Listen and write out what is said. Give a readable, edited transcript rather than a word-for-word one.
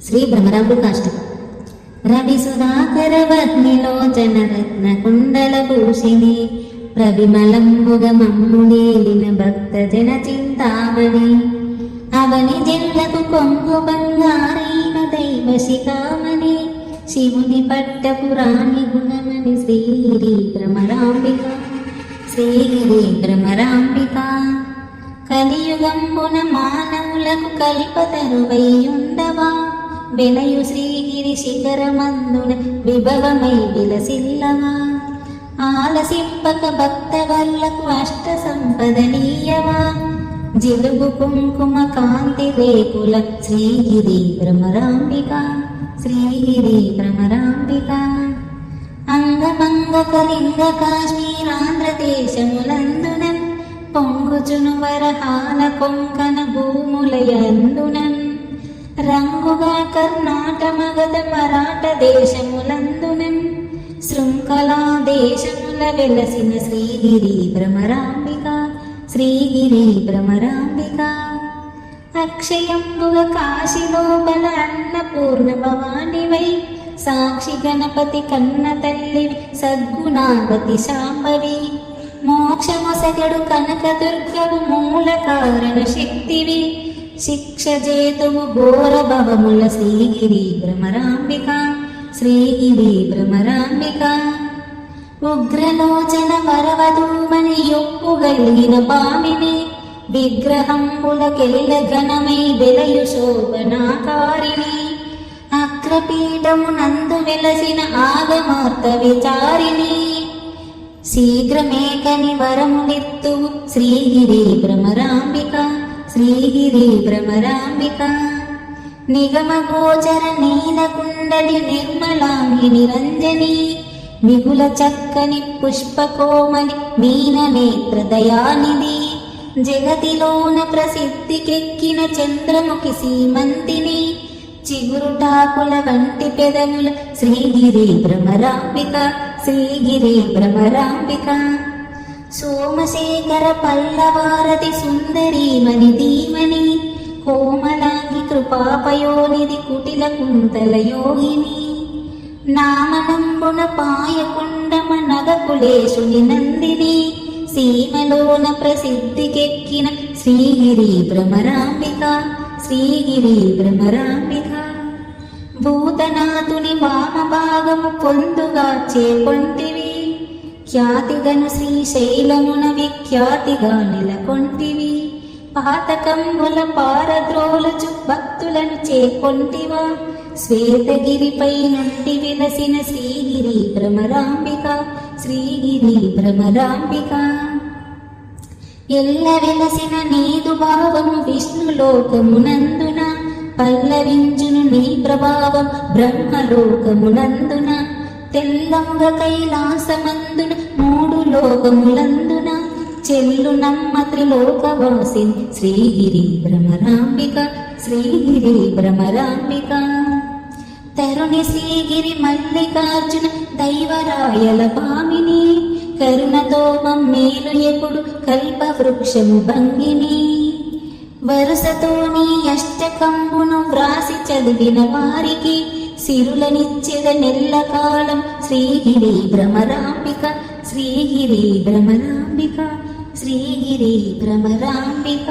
శ్రీ భ్రమరాంబికాష్టకం. రవి సుధాకరవహ్నిలోచన రత్న కుండల భూషిణి ప్రవిమలంబుగ మమ్ముడేలిన భక్త జన చింతామణి అవని జిల్లకు కొంగు బంగారైన దైవ శిఖామణి శివుని పట్టపురాణి గుణమణి శ్రీగిరి భ్రమరాంబిక శ్రీగిరి భ్రమరాంబిక కలియుగంబున మానవులకు కల్పతరువైయుండవా వెలయు శ్రీగిరి శిఖరమందున విభవమై విలసిల్లవా ఆలసింపక భక్తవల్లకు అష్ట సంపదనీయవా జిలుగు కుంకుమ కాంతి రేకుల శ్రీగిరి భ్రమరాంబిక శ్రీగిరి భ్రమరాంబిక అంగమంగ కళింగ కాశ్మీరాంధ్రదేశములందునన్ పొంగుచును వరహాల కొంకణ భూములయందునన్ రంగుగా కర్ణాట మగధ మరాఠ దేశములందునన్ శృంఖలా దేశముల వెలసిన శ్రీగిరి భ్రమరాంబిక శ్రీగిరి భ్రమరాంబిక అక్షయంబుగ కాశీలోపల అన్నపూర్ణ భవానివై సాక్షి గణపతి కన్న తల్లివి సద్గుణావతి శాంభవి మోక్షమొసగడు కనకదుర్గవు మూల కారణ శక్తివి శిక్ష జేతువు ఘోర భవముల శ్రీగిరి భ్రమరాంబిక శ్రీగిరి భ్రమరాంబిక ఉగ్రలోచన వరవధూమని యొప్పుగలిగిన పామిని విగ్రహంబులకెల్ల ఘనమై వెలయు శోభనాకారిణి అగ్రపీఠమునందు వెలసిన ఆగమార్త విచారిణి శీఘ్రమేకని వరములిత్తువు శ్రీగిరి భ్రమరాంబిక శ్రీగిరి భ్రమరాంబిక నిగమ గోచర నీలకుండలి నిర్మలాంగి నిరంజని మిగుల చక్కని పుష్పకోమలి మీన నేత్ర దయానిధి జగతిలోన ప్రసిద్ధికెక్కిన చంద్రముఖి సీమంతిని చిగురుటాకుల వంటి పెదముల శ్రీగిరి భ్రమరాంబిక శ్రీగిరి భ్రమరాంబిక సోమశేఖర పల్లవారతి సుందరీమణి ధీమణి కోమలాంగి కృపాపయోనిధి కుటిల కుంతల యోగిని నామనంబున పాయకుండమ నగకులేశుని నందిని సీమలోన ప్రసిద్ధికెక్కిన శ్రీగిరి భ్రమరాంబిక శ్రీగిరి భ్రమరాంబిక భూతనాథుని వామభాగము పొందుగా చేకొంటివి ఖ్యాతిగను శ్రీశైలమున విఖ్యాతిగా నెలకొంటివి పాతకంబుల పారద్రోలుచు భక్తులను చేకొంటివా శ్వేతగిరిపై నుండి విలసిన శ్రీగిరి భ్రమరాంబిక శ్రీగిరి భ్రమరాంబిక ఎల్ల వెలసిన నీదు భావము విష్ణులోకమునందున పల్లవించును నీ ప్రభావం బ్రహ్మలోకమునందున తెల్లంగ కైలాసమందున మూడు లోకములందున చెల్లు నమ్మ త్రిలోకవాసి శ్రీగిరి భ్రమరాంబిక శ్రీగిరి భ్రమరాంబిక తరుణి శ్రీగిరి మల్లికార్జున దైవరాయల భామిని కరుణతో మమ్మేలు ఎప్పుడు కల్పవృక్షము భంగిని వరుసతో నీ అష్టకంబును వ్రాసి చదివిన వారికి సిరులనిచ్చెద నెల్లకాలం శ్రీగిరి భ్రమరాంబిక శ్రీగిరి భ్రమరాంబిక శ్రీగిరి భ్రమరాంబిక.